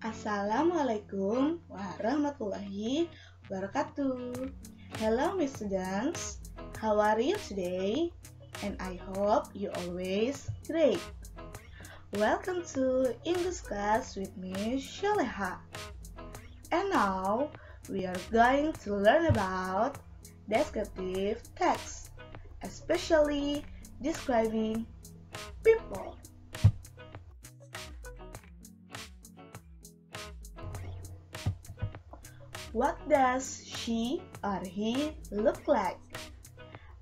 Assalamualaikum warahmatullahi wabarakatuh. Hello, Miss students. How are you today? And I hope you always great. Welcome to English class with me, Shaleha. And now we are going to learn about descriptive text, especially describing people. What does she or he look like?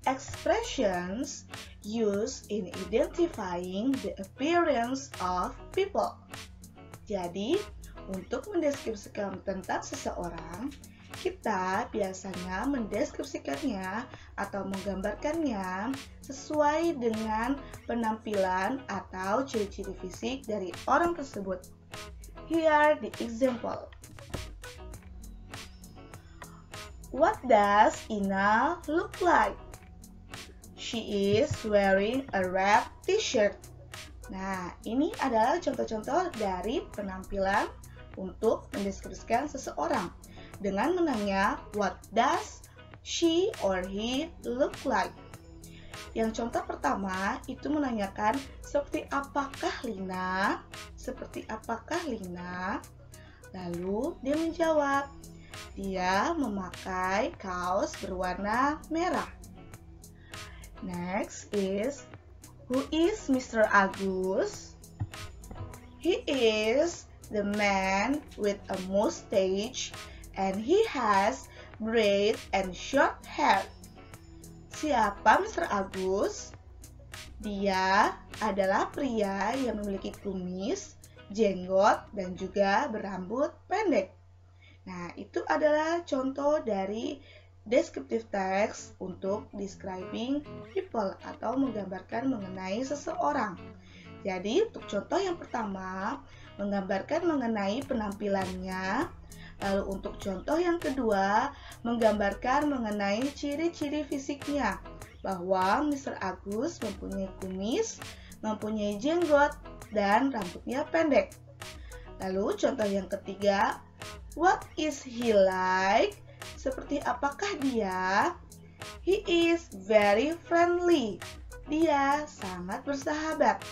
Expressions used in identifying the appearance of people. Jadi, untuk mendeskripsikan tentang seseorang, kita biasanya mendeskripsikannya atau menggambarkannya sesuai dengan penampilan atau ciri-ciri fisik dari orang tersebut. Here are the example. What does Ina look like? She is wearing a red t-shirt. Nah, ini adalah contoh-contoh dari penampilan untuk mendeskripsikan seseorang dengan menanya what does she or he look like. Yang contoh pertama itu menanyakan seperti apakah Lina? Seperti apakah Lina? Lalu dia menjawab, dia memakai kaos berwarna merah. Next is, who is Mr. Agus? He is the man with a mustache and he has braid and short hair. Siapa Mr. Agus? Dia adalah pria yang memiliki kumis, jenggot, dan juga berambut pendek. Nah, itu adalah contoh dari descriptive text untuk describing people atau menggambarkan mengenai seseorang. Jadi, untuk contoh yang pertama, menggambarkan mengenai penampilannya. Lalu untuk contoh yang kedua, menggambarkan mengenai ciri-ciri fisiknya. Bahwa Mr. Agus mempunyai kumis, mempunyai jenggot, dan rambutnya pendek. Lalu contoh yang ketiga, what is he like? Seperti apakah dia? He is very friendly. Dia sangat bersahabat.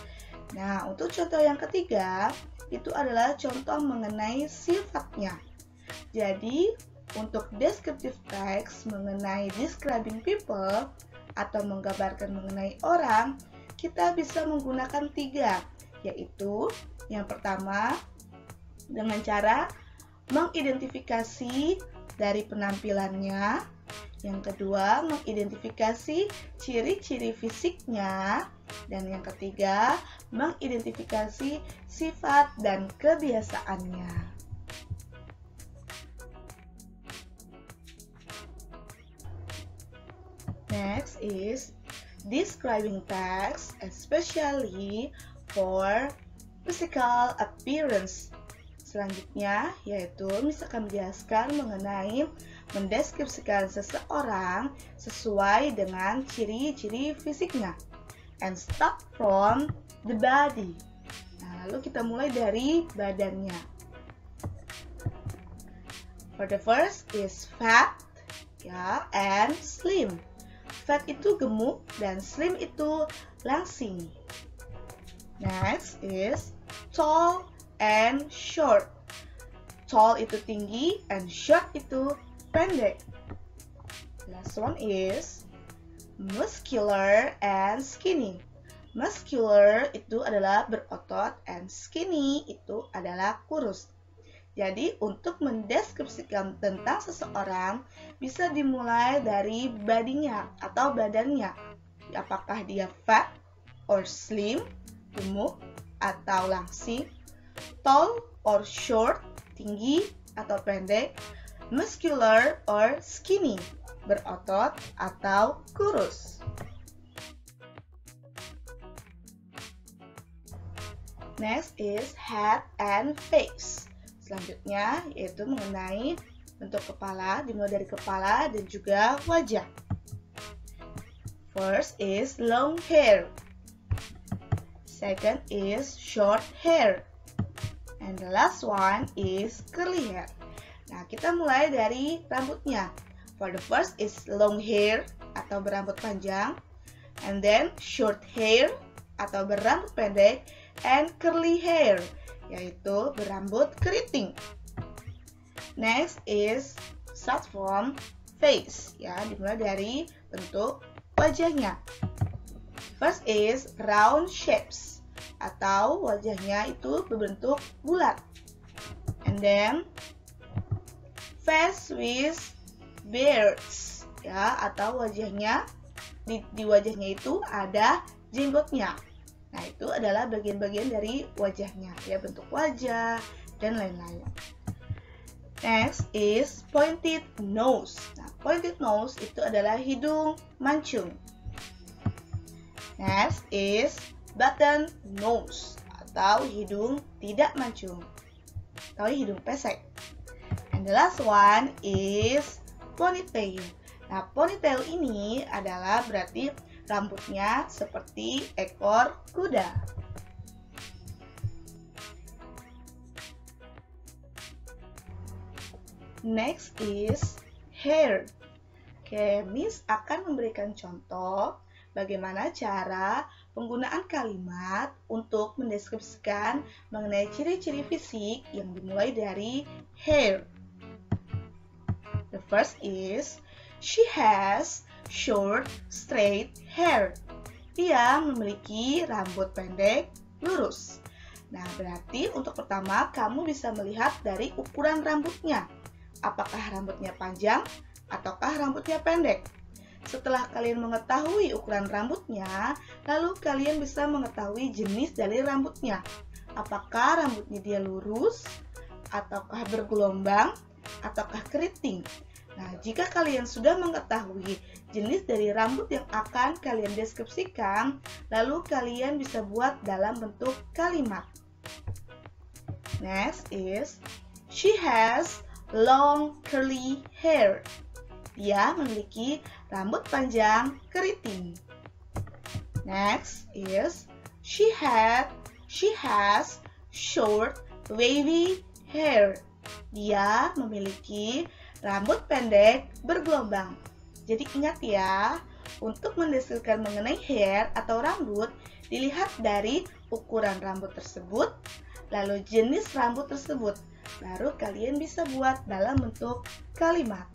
Nah, untuk contoh yang ketiga, itu adalah contoh mengenai sifatnya. Jadi, untuk descriptive text mengenai describing people atau menggambarkan mengenai orang, kita bisa menggunakan 3, yaitu yang pertama dengan cara mengidentifikasi dari penampilannya, yang kedua mengidentifikasi ciri-ciri fisiknya, dan yang ketiga mengidentifikasi sifat dan kebiasaannya. Next is describing text, especially for physical appearance. Selanjutnya, yaitu misalkan menjelaskan mengenai mendeskripsikan seseorang sesuai dengan ciri-ciri fisiknya. And start from the body. Nah, lalu kita mulai dari badannya. For the first is fat, ya, and slim. Fat itu gemuk dan slim itu langsing. Next is tall and short. Tall itu tinggi and short itu pendek. Last one is muscular and skinny. Muscular itu adalah berotot and skinny itu adalah kurus. Jadi untuk mendeskripsikan tentang seseorang bisa dimulai dari bodinya atau badannya. Apakah dia fat or slim, gemuk atau langsing, tall or short, tinggi atau pendek, muscular or skinny, berotot atau kurus. Next is head and face. Selanjutnya yaitu mengenai bentuk kepala, dimulai dari kepala dan juga wajah. First is long hair. Second is short hair. And the last one is curly hair. Nah, kita mulai dari rambutnya. For the first is long hair atau berambut panjang. And then short hair atau berambut pendek. And curly hair, yaitu berambut keriting. Next is start from face, ya, dimulai dari bentuk wajahnya. First is round shapes, atau wajahnya itu berbentuk bulat. And then face with beards, ya, atau wajahnya di wajahnya itu ada jenggotnya. Nah, itu adalah bagian-bagian dari wajahnya, ya, bentuk wajah dan lain-lain. Next is pointed nose. Nah, pointed nose itu adalah hidung mancung. Next is button nose atau hidung tidak mancung atau hidung pesek. And the last one is ponytail. Nah, ponytail ini adalah berarti rambutnya seperti ekor kuda. Next is hair. Oke, Miss akan memberikan contoh bagaimana cara penggunaan kalimat untuk mendeskripsikan mengenai ciri-ciri fisik yang dimulai dari hair. The first is, she has short, straight hair. Dia memiliki rambut pendek, lurus. Nah, berarti untuk pertama kamu bisa melihat dari ukuran rambutnya. Apakah rambutnya panjang ataukah rambutnya pendek? Setelah kalian mengetahui ukuran rambutnya, lalu kalian bisa mengetahui jenis dari rambutnya. Apakah rambutnya dia lurus, ataukah bergelombang, ataukah keriting? Nah, jika kalian sudah mengetahui jenis dari rambut yang akan kalian deskripsikan, lalu kalian bisa buat dalam bentuk kalimat. Next is, she has long curly hair. Dia memiliki rambut panjang keriting. Next is, she has short wavy hair. Dia memiliki rambut pendek bergelombang. Jadi ingat ya, untuk mendeskripsikan mengenai hair atau rambut, dilihat dari ukuran rambut tersebut, lalu jenis rambut tersebut. Baru kalian bisa buat dalam bentuk kalimat.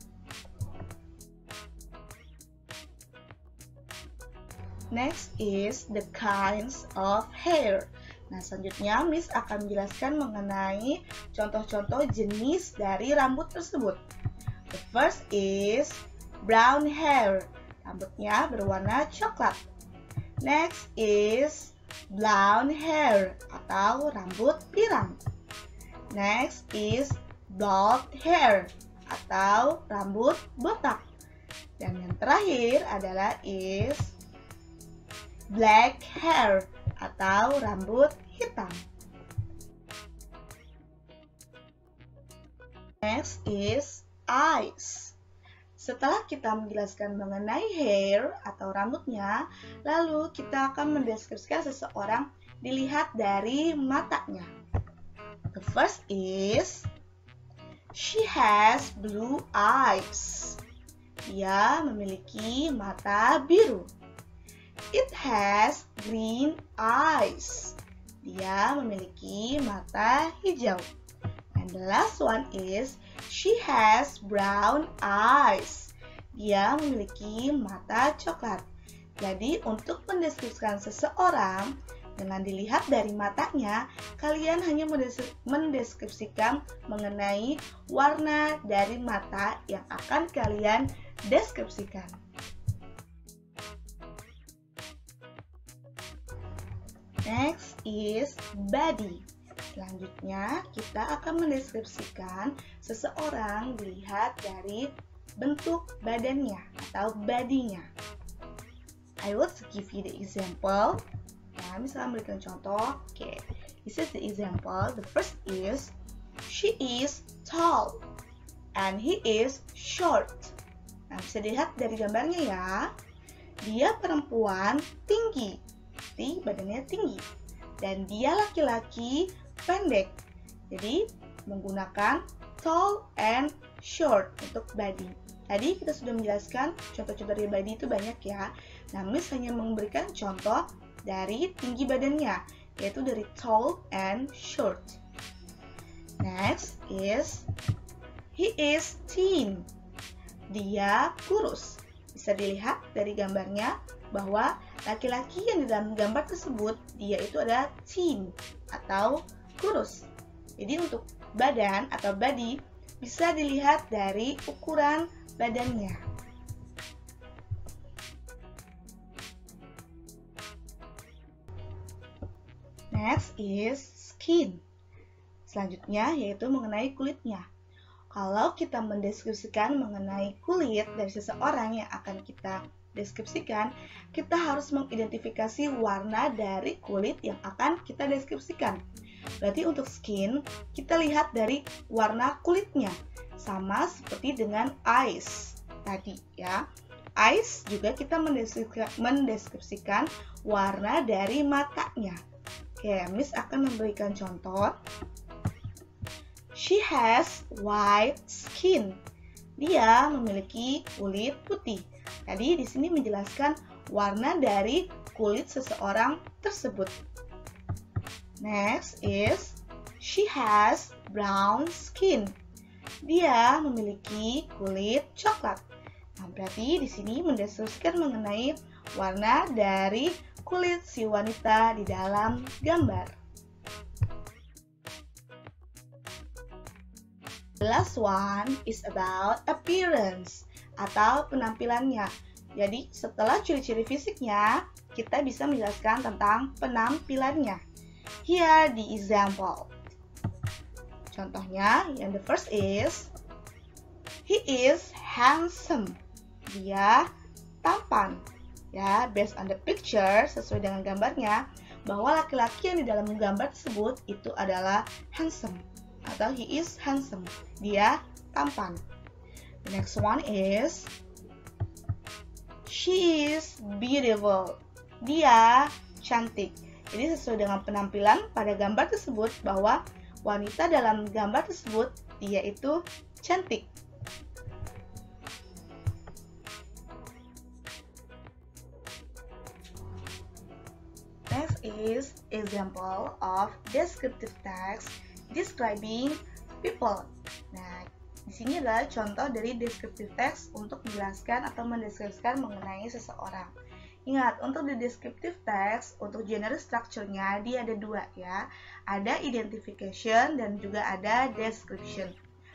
Next is the kinds of hair. Nah, selanjutnya Miss akan menjelaskan mengenai contoh-contoh jenis dari rambut tersebut. The first is brown hair. Rambutnya berwarna coklat. Next is blonde hair atau rambut pirang. Next is blonde hair atau rambut botak. Dan yang terakhir adalah is black hair atau rambut hitam. Next is eyes. Setelah kita menjelaskan mengenai hair atau rambutnya, lalu kita akan mendeskripsikan seseorang dilihat dari matanya. The first is, she has blue eyes. Dia memiliki mata biru. It has green eyes. Dia memiliki mata hijau. And the last one is, she has brown eyes. Dia memiliki mata coklat. Jadi untuk mendeskripsikan seseorang dengan dilihat dari matanya, kalian hanya mendeskripsikan mengenai warna dari mata yang akan kalian deskripsikan. Next is body. Selanjutnya, kita akan mendeskripsikan seseorang dilihat dari bentuk badannya atau bodinya. I will give you the example. Ya, misalnya memberikan contoh. Okay, this is the example. The first is, she is tall and he is short. Nah, bisa dilihat dari gambarnya ya. Dia perempuan tinggi, badannya tinggi, dan dia laki-laki pendek. Jadi menggunakan tall and short untuk body. Tadi kita sudah menjelaskan contoh-contoh dari body itu banyak ya. Nah, Miss hanya memberikan contoh dari tinggi badannya, yaitu dari tall and short. Next is he is thin. Dia kurus. Bisa dilihat dari gambarnya bahwa laki-laki yang di dalam gambar tersebut dia itu adalah thin atau kurus. Jadi untuk badan atau body bisa dilihat dari ukuran badannya. Next is skin. Selanjutnya yaitu mengenai kulitnya. Kalau kita mendeskripsikan mengenai kulit dari seseorang yang akan kita deskripsikan, kita harus mengidentifikasi warna dari kulit yang akan kita deskripsikan. Berarti untuk skin, kita lihat dari warna kulitnya. Sama seperti dengan eyes tadi ya. Eyes juga kita mendeskripsikan warna dari matanya. Oke, Miss akan memberikan contoh. She has white skin. Dia memiliki kulit putih. Tadi di sini menjelaskan warna dari kulit seseorang tersebut. Next is she has brown skin. Dia memiliki kulit coklat. Nah, berarti di sini mendeskripsikan mengenai warna dari kulit si wanita di dalam gambar. The last one is about appearance atau penampilannya. Jadi setelah ciri-ciri fisiknya, kita bisa menjelaskan tentang penampilannya. Here the example. Contohnya, yang the first is he is handsome. Dia tampan. Ya, based on the picture, sesuai dengan gambarnya, bahwa laki-laki yang di dalam gambar tersebut itu adalah handsome atau he is handsome. Dia tampan. The next one is she is beautiful. Dia cantik. Jadi sesuai dengan penampilan pada gambar tersebut bahwa wanita dalam gambar tersebut dia itu cantik. Next is example of descriptive text describing people. Nah, di sini adalah contoh dari descriptive text untuk menjelaskan atau mendeskripsikan mengenai seseorang. Ingat, untuk di descriptive text, untuk general structure-nya dia ada dua ya. Ada identification dan juga ada description.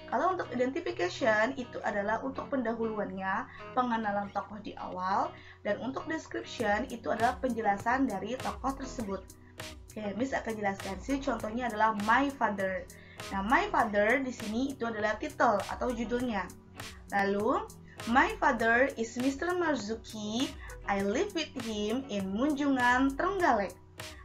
Kalau untuk identification itu adalah untuk pendahuluannya, pengenalan tokoh di awal, dan untuk description itu adalah penjelasan dari tokoh tersebut. Oke, Miss akan jelaskan sih. Contohnya adalah My Father. Nah, My Father di sini itu adalah title atau judulnya. Lalu, My father is Mr. Marzuki. I live with him in Munjungan, Trenggalek.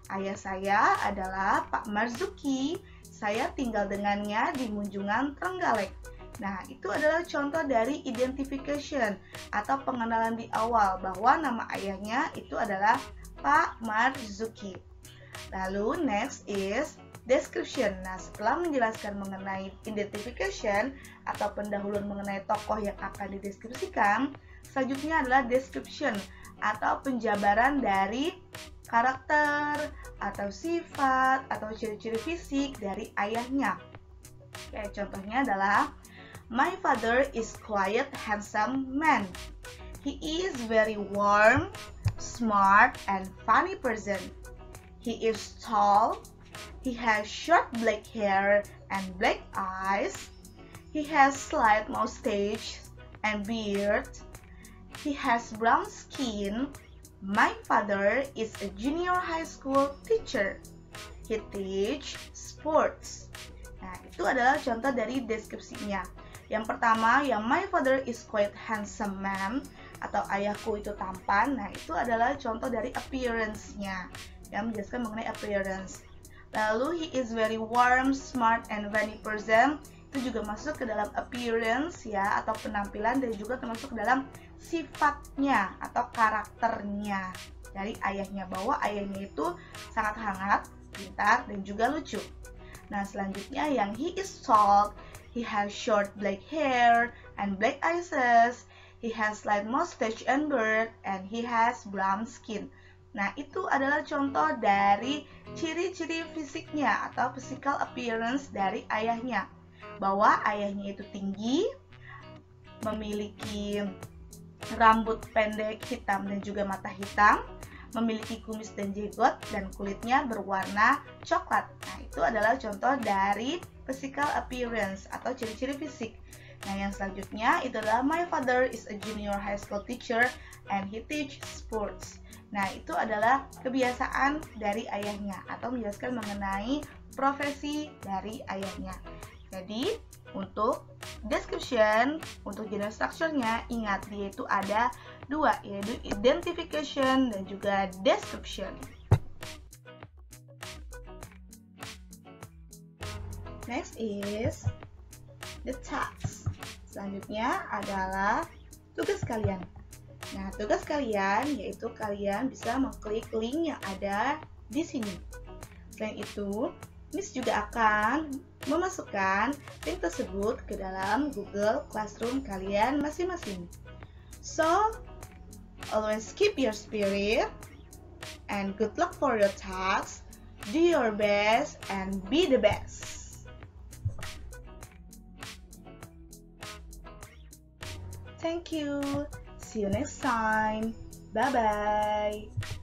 Ayah saya adalah Pak Marzuki. Saya tinggal dengannya di Munjungan, Trenggalek. Nah, itu adalah contoh dari identification atau pengenalan di awal bahwa nama ayahnya itu adalah Pak Marzuki. Lalu next is description. Nah, setelah menjelaskan mengenai identification atau pendahuluan mengenai tokoh yang akan dideskripsikan, selanjutnya adalah description atau penjabaran dari karakter atau sifat atau ciri-ciri fisik dari ayahnya. Oke, contohnya adalah My father is quiet, handsome man. He is very warm, smart, and funny person. He is tall. He has short black hair and black eyes. He has slight mustache and beard. He has brown skin. My father is a junior high school teacher. He teach sports. Nah, itu adalah contoh dari deskripsinya. Yang pertama, yang my father is quite handsome man atau ayahku itu tampan. Nah, itu adalah contoh dari appearance-nya yang menjelaskan mengenai appearance. Lalu, he is very warm, smart, and funny person. Itu juga masuk ke dalam appearance ya, atau penampilan, dan juga termasuk ke dalam sifatnya atau karakternya dari ayahnya, bahwa ayahnya itu sangat hangat, pintar, dan juga lucu. Nah, selanjutnya yang he is tall, he has short black hair and black eyes, he has light mustache and beard, and he has brown skin. Nah, itu adalah contoh dari ciri-ciri fisiknya atau physical appearance dari ayahnya. Bahwa ayahnya itu tinggi, memiliki rambut pendek hitam dan juga mata hitam, memiliki kumis dan jenggot, dan kulitnya berwarna coklat. Nah, itu adalah contoh dari physical appearance atau ciri-ciri fisik. Nah, yang selanjutnya itu adalah my father is a junior high school teacher and he teach sports. Nah, itu adalah kebiasaan dari ayahnya atau menjelaskan mengenai profesi dari ayahnya. Jadi, untuk description, untuk general structure-nya, ingat dia itu ada dua, yaitu identification dan juga description. Next is the task. Selanjutnya adalah tugas kalian. Nah, tugas kalian yaitu kalian bisa mengklik link yang ada di sini. Selain itu, Miss juga akan memasukkan link tersebut ke dalam Google Classroom kalian masing-masing. So, always keep your spirit and good luck for your tasks. Do your best and be the best. Thank you. See you next time. Bye-bye.